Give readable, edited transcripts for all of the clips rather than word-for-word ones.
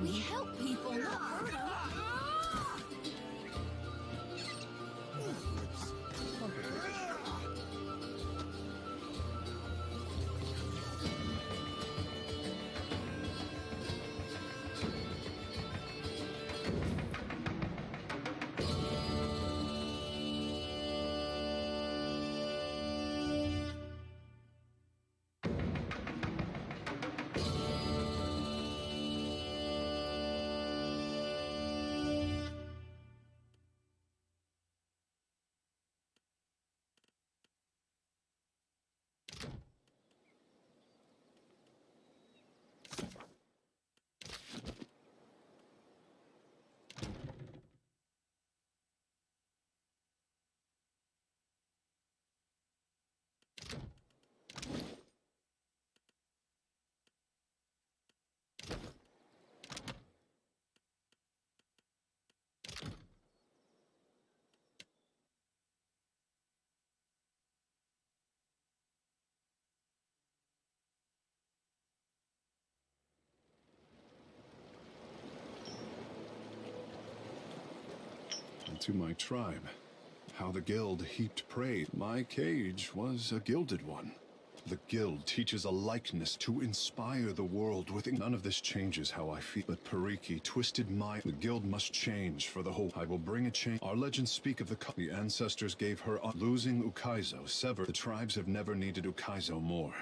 We help people, not hurt 'em. To my tribe, how the guild heaped praise. My cage was a gilded one. The guild teaches a likeness to inspire the world with. None of this changes how I feel. But Pariki twisted my. The guild must change for the whole. I will bring a change. Our legends speak of the ancestors gave her losing Ukaizo. Sever. The tribes have never needed Ukaizo more.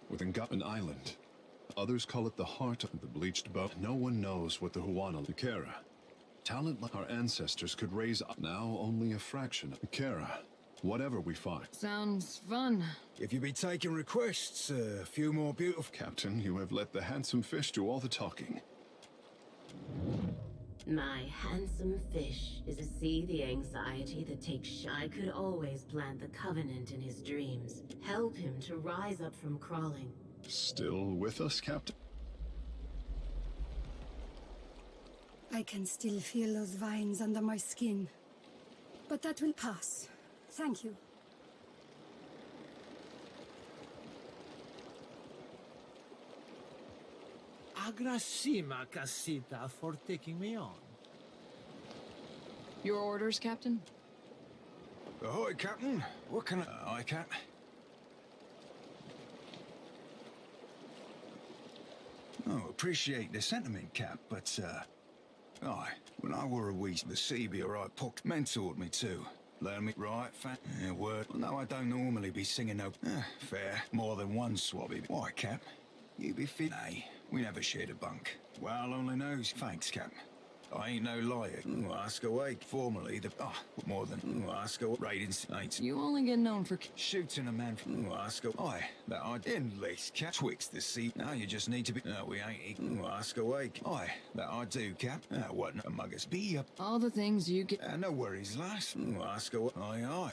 Within an island. Others call it the heart of the bleached bow. No one knows what the Huana Ikera. Talent like our ancestors could raise up. Now only a fraction of Ikera. Whatever we find. Sounds fun. If you be taking requests, a few more beautiful... Captain, you have let the handsome fish do all the talking. My handsome fish is to see the anxiety that takes I could always plant the covenant in his dreams. Help him to rise up from crawling. Still with us, Captain? I can still feel those vines under my skin. But that will pass. Thank you. Agrasima, Casita, for taking me on. Your orders, Captain? Ahoy, Captain. What can I... Cap. Oh, appreciate the sentiment, Cap, but, aye, when I were a wee, the Sebia I poked mentored me too. Learn me right, fat. Yeah, word. Well, no, I don't normally be singing no... fair. More than one swabby. Why, Cap? You be fit? Nay, we never shared a bunk. Well, only knows. Thanks, Cap. I ain't no liar. Ask away. Formerly, the... more than... ask away. Ratings ain't... You only get known for... Shooting a man from... ask away. That I... In least, Cap. Twixt the sea. Now you just need to be... we ain't... ask away. Aye, that I do, Cap. What a muggers be up. All the things you get... No worries, lass. Ask away. Aye, aye.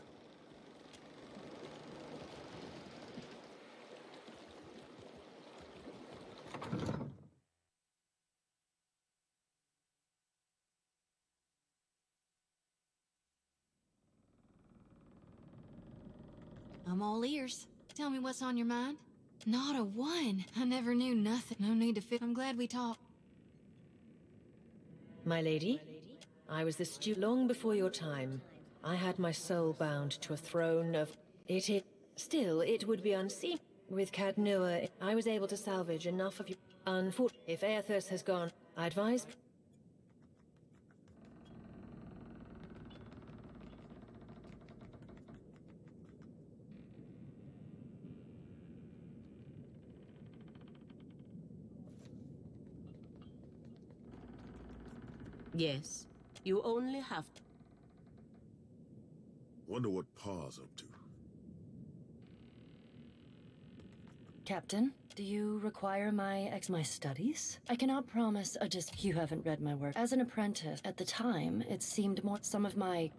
I'm all ears. Tell me what's on your mind. Not a one. I never knew nothing. No need to fit. I'm glad we talked. My lady, I was the long before your time. I had my soul bound to a throne of... Still, it would be unseen. With Cadnua, I was able to salvage enough of you. Unfortunately, if Aethys has gone, I advise... Yes, you only have to... Wonder what Pa's up to. Captain, do you require my studies? I cannot promise you haven't read my work. As an apprentice, at the time, it seemed more some of my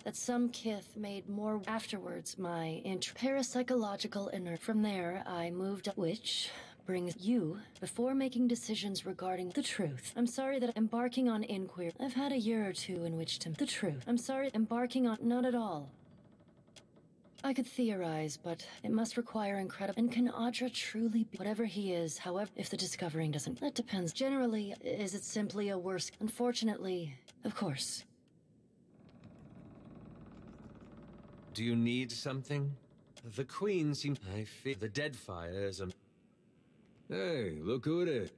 that some kith made more afterwards my parapsychological inner. From there, I moved up, which brings you before making decisions regarding the truth. I'm sorry that embarking on inquiry. I've had a year or two in which to... The truth. I'm sorry embarking on... Not at all. I could theorize, but it must require incredible. And can Audra truly be whatever he is? However, if the discovering doesn't, that depends. Generally, is it simply a worse? Unfortunately, of course. Do you need something? The Queen seems. I feel the Deadfire is a. Hey, look who it is.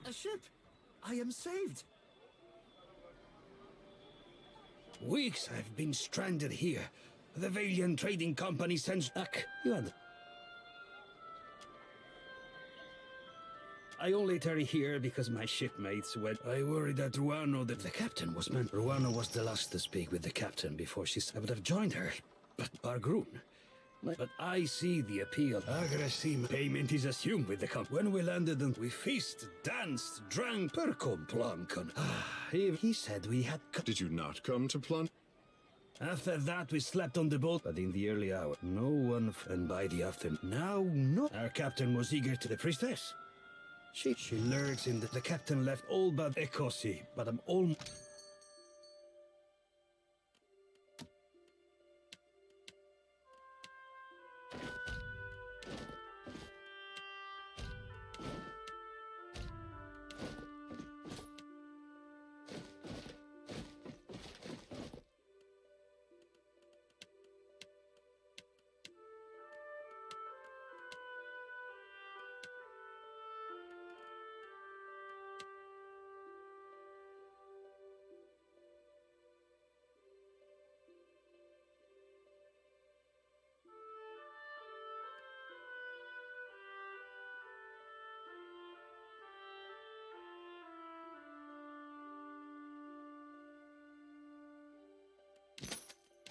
A ship! I am saved! Weeks I've been stranded here. The Valiant Trading Company sends back. You and I only tarry here because my shipmates went. I worried that Ruano, that the captain was meant. Ruano was the last to speak with the captain before I would have joined her. But Bargroon. But I see the appeal. Aggressive payment is assumed with the company. When we landed, and we feasted, danced, drank, percom plankon. He said we had. Did you not come to Plun? After that, we slept on the boat, but in the early hour, no one. And by the afternoon, now no. Our captain was eager to the priestess. She lurks in the captain left all but Ecosi, but I'm all.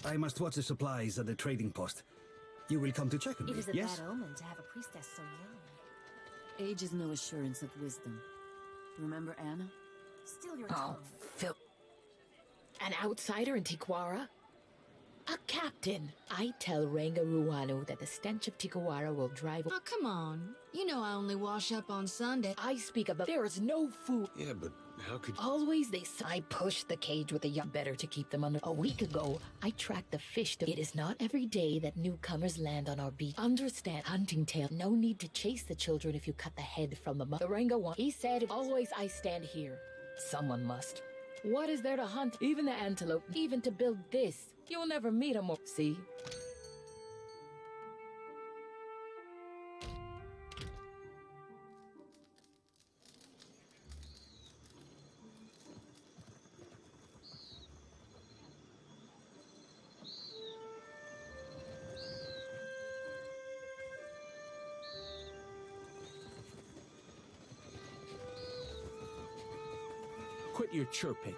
I must watch the supplies at the trading post. You will come to check on me, It is a yes? bad omen to have a priestess so young. Age is no assurance of wisdom. Remember Anna? Still your Oh, tongue. Phil. An outsider in Tiquara? A captain. I tell Ranga Ruano that the stench of Tiquara will drive. Oh, come on. You know I only wash up on Sunday. I speak of the. There is no food. Yeah, but How could Always I pushed the cage with the young better to keep them under. A week ago, I tracked the fish. It is not every day that newcomers land on our beach. Understand, hunting tail. No need to chase the children if you cut the head from the mother. The Ranga one. He said, always I stand here. Someone must. What is there to hunt? Even the antelope. Even to build this. You'll never meet a more. See? Quit your chirping.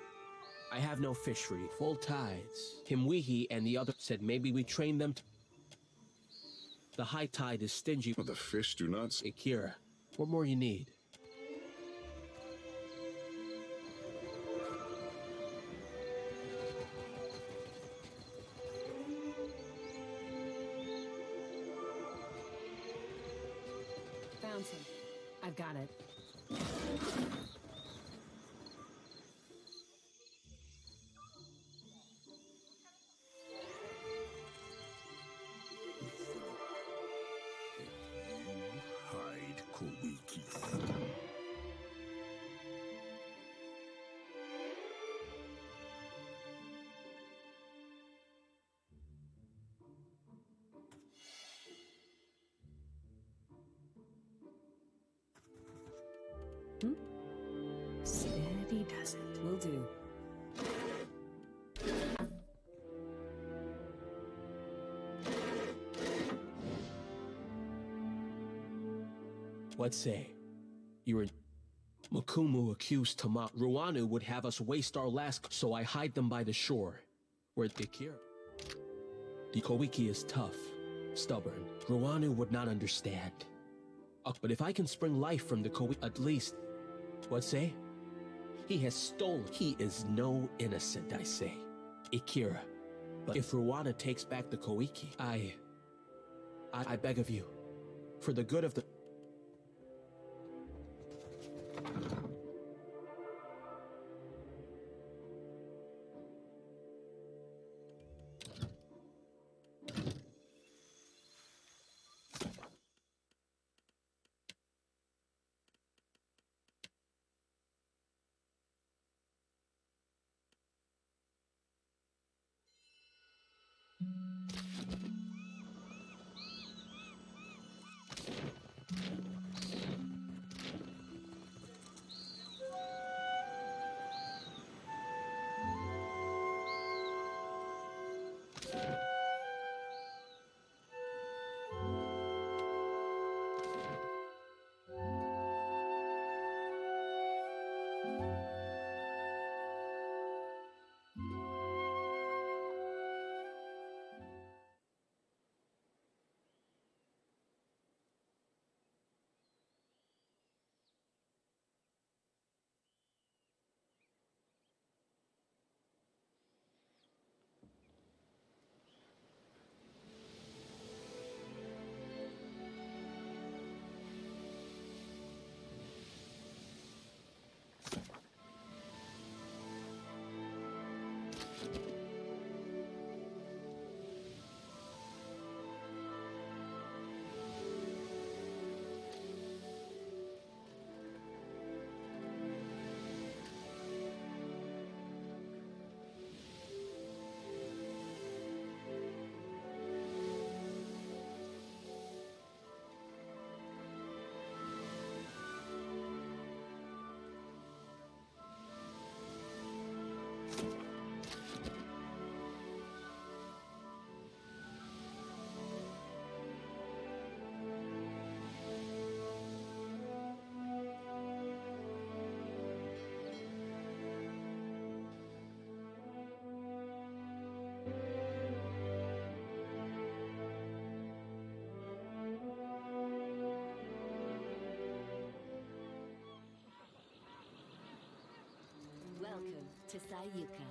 I have no fish for you. Full tides. Himwehi and the other said maybe we train them. The high tide is stingy. Well, the fish do not. Akira, what more you need? Found some. I've got it. Hide Kowikis. Steady does it. Will do. What say? You were. Mukumu accused Tama. Ruanu would have us waste our last, so I hide them by the shore. Where Akira. The Kowiki is tough, stubborn. Ruanu would not understand. But if I can spring life from the Kowiki, at least. What say? He has stolen. He is no innocent, I say. Akira. But if Ruana takes back the Kowiki, I beg of you, for the good of the. Welcome to Sayuka.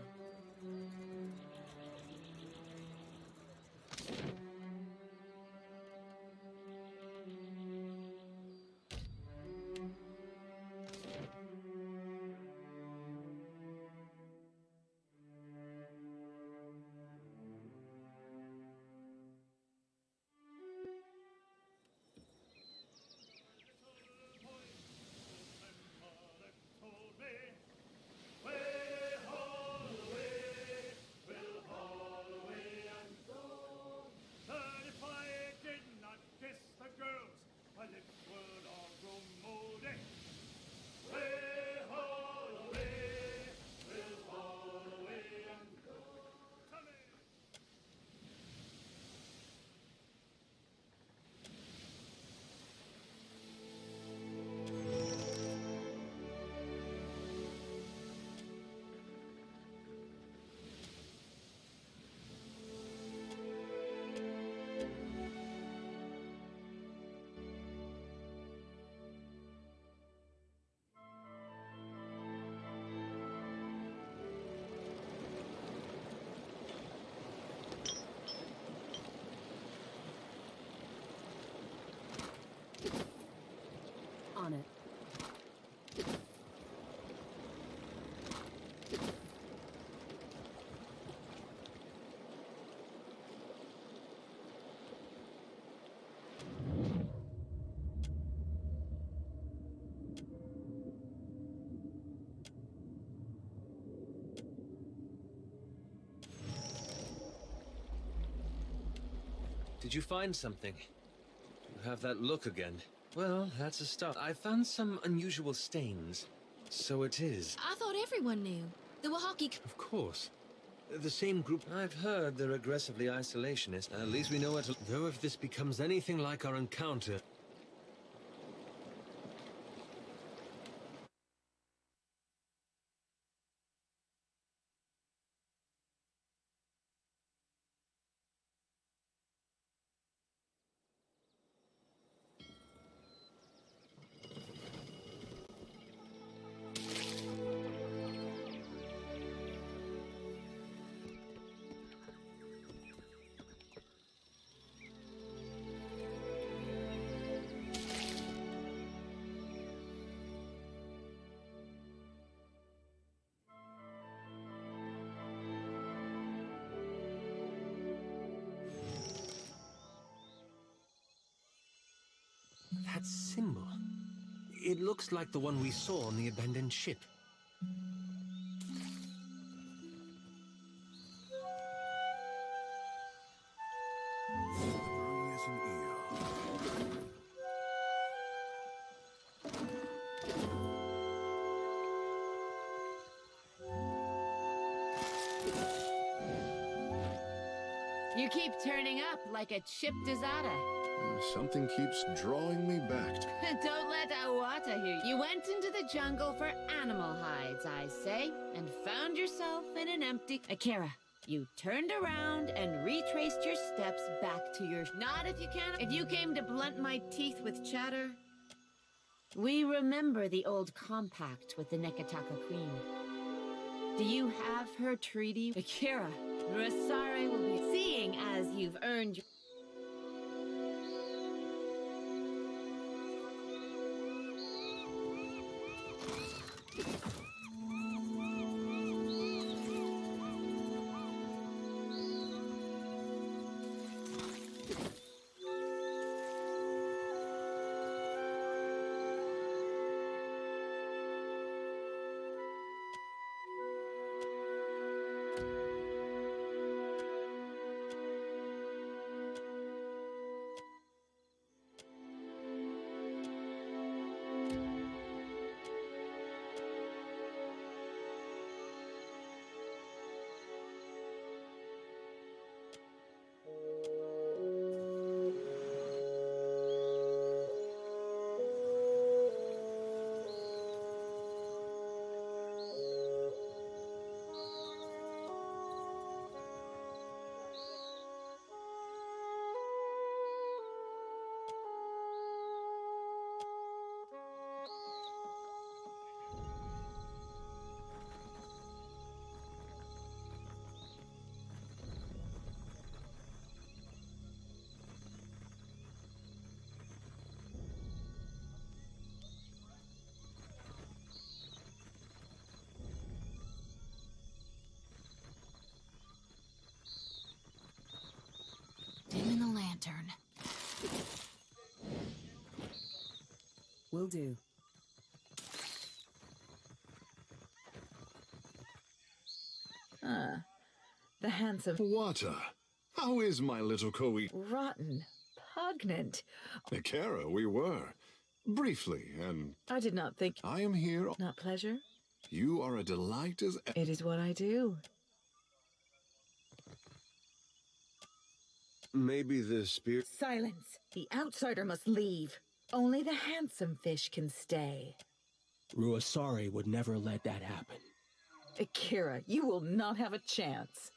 On it. Did you find something? You have that look again. Well, that's a start. I found some unusual stains. So it is. I thought everyone knew. The Wahaki... Of course. The same group. I've heard they're aggressively isolationist. At least we know what to... Though if this becomes anything like our encounter... That symbol. It looks like the one we saw on the abandoned ship. You keep turning up like a chipped Azada. Something keeps drawing me back. Don't let Awata hear you. You went into the jungle for animal hides, I say, and found yourself in an empty... Akira, you turned around and retraced your steps back to your... Not if you can. If you came to blunt my teeth with chatter... We remember the old compact with the Nekataka Queen. Do you have her treaty? Akira, Rasare will be... Seeing as you've earned... Dim in the lantern. Will do. The handsome... Wata, how is my little Koi? Rotten. Pugnant. Akira, we were. Briefly, and... I did not think... I am here... Not pleasure? You are a delight as... It is what I do. Maybe the spirit... Silence! The outsider must leave. Only the handsome fish can stay. Ruasari would never let that happen. Akira, you will not have a chance.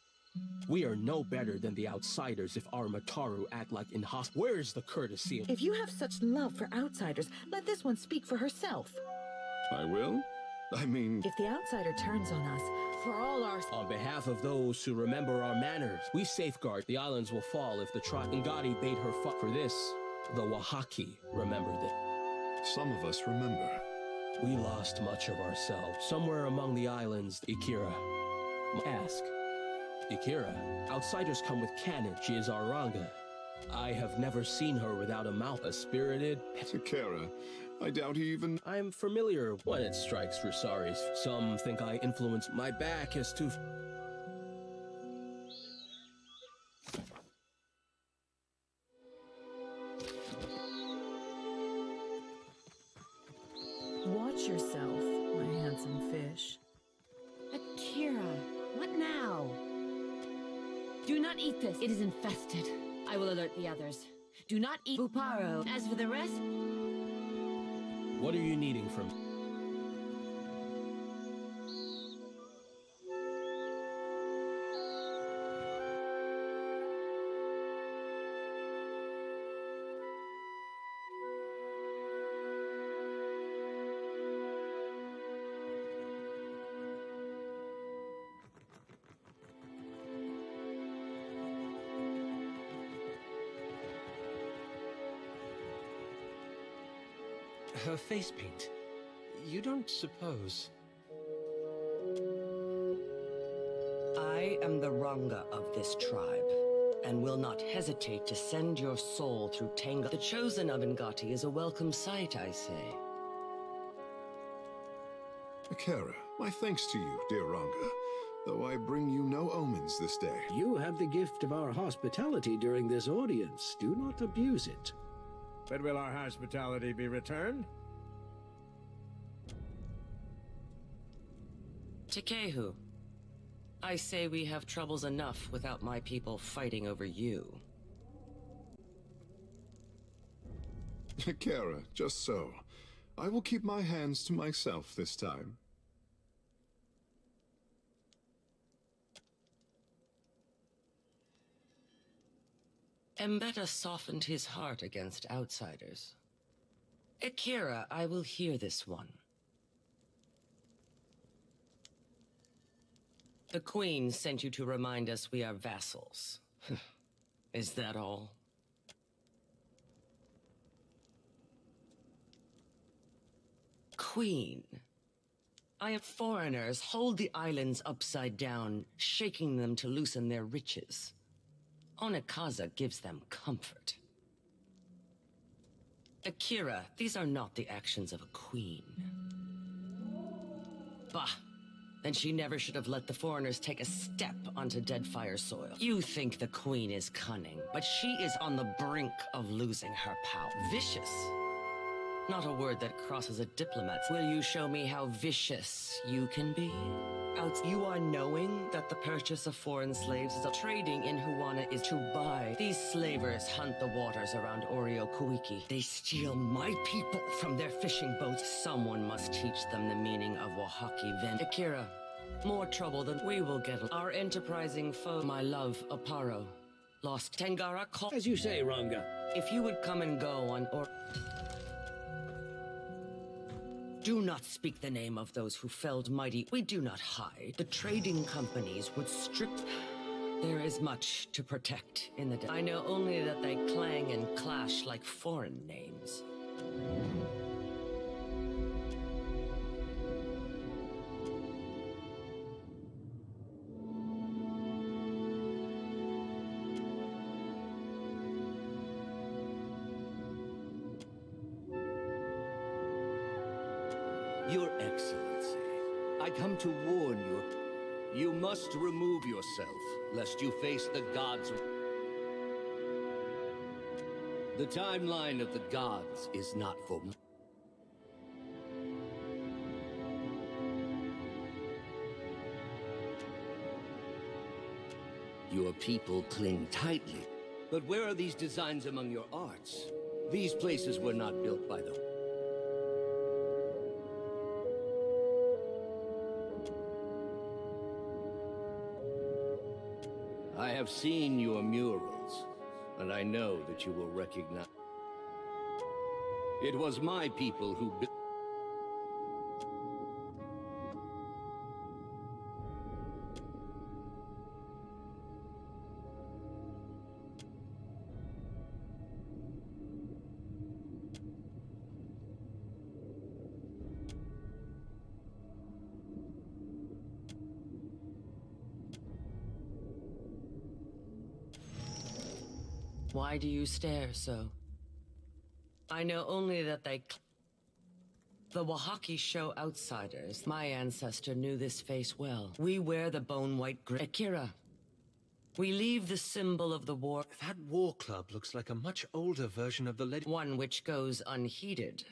We are no better than the outsiders if our Mataru act like Where's the courtesy? If you have such love for outsiders, let this one speak for herself. I will? I mean... If the outsider turns on us, for all our... On behalf of those who remember our manners, we safeguard the islands will fall if the Ngati bade her for this. The Wahaki remembered it. some of us remember. We lost much of ourselves. Somewhere among the islands, Ikira. Ask. Ikira, outsiders come with cannon. She is our Ranga. I have never seen her without a mouth. A spirited... Ikira, I doubt he even... I'm familiar when it strikes Rusaris. Some think I influence. My back is too... Watch yourself, my handsome fish. Akira, what now? Do not eat this. It is infested. I will alert the others. Do not eat Buparo. As for the rest... What are you needing from... Her face paint. You don't suppose... I am the Ranga of this tribe, and will not hesitate to send your soul through Tangle. The chosen of Ngati is a welcome sight, I say. Akira, my thanks to you, dear Ranga, though I bring you no omens this day. You have the gift of our hospitality during this audience. Do not abuse it. But will our hospitality be returned? Tikehu, I say we have troubles enough without my people fighting over you. Akira, just so. I will keep my hands to myself this time. Mbeta softened his heart against outsiders. Akira, I will hear this one. The Queen sent you to remind us we are vassals. Is that all? Queen, I am foreigners hold the islands upside down, shaking them to loosen their riches. Onikaza gives them comfort. Akira, these are not the actions of a queen. Bah! Then she never should have let the foreigners take a step onto Deadfire soil. You think the queen is cunning, but she is on the brink of losing her power. Vicious. Not a word that crosses a diplomat. Will you show me how vicious you can be? You are knowing that the purchase of foreign slaves is a trading in Huana is to buy. These slavers hunt the waters around Oreo Kuiki. They steal my people from their fishing boats. Someone must teach them the meaning of Wahaki Ven. Akira, more trouble than we will get. Our enterprising foe, my love, Aparo, lost Tengara call. As you say, Ranga. If you would come and go on or... Do not speak the name of those who felled mighty. We do not hide. The trading companies would strip... There is much to protect in the... I know only that they clang and clash like foreign names. Your Excellency, I come to warn you. You must remove yourself, lest you face the gods. The timeline of the gods is not for... Your people cling tightly. But where are these designs among your arts? These places were not built by the... I have seen your murals, and I know that you will recognize... It was my people who built... Why do you stare so? I know only that the Wahaki show outsiders. My ancestor knew this face well. We wear the bone-white Akira. We leave the symbol of the war. That war club looks like a much older version of the one which goes unheeded.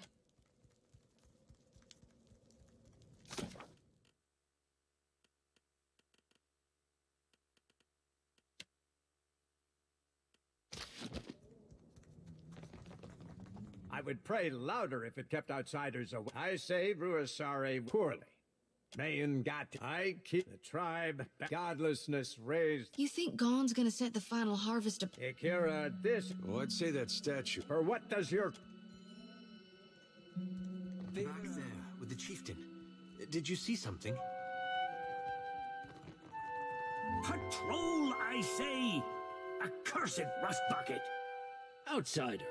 I would pray louder if it kept outsiders away. I say Ruasare poorly. Mayungati. I keep the tribe. Godlessness raised. You think Gon's gonna set the final harvest of... Akira, this... Oh, I'd say that statue. For what does your... Back there, with the chieftain. Did you see something? Patrol, I say! Accursed rust bucket! Outsider.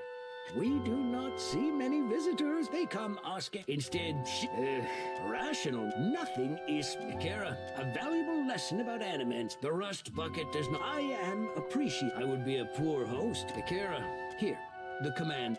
We do not see many visitors. They come asking. Instead, rational. Nothing is... Akira, a valuable lesson about animals. The rust bucket does not... I am appreciate. I would be a poor host. Akira, here, the command.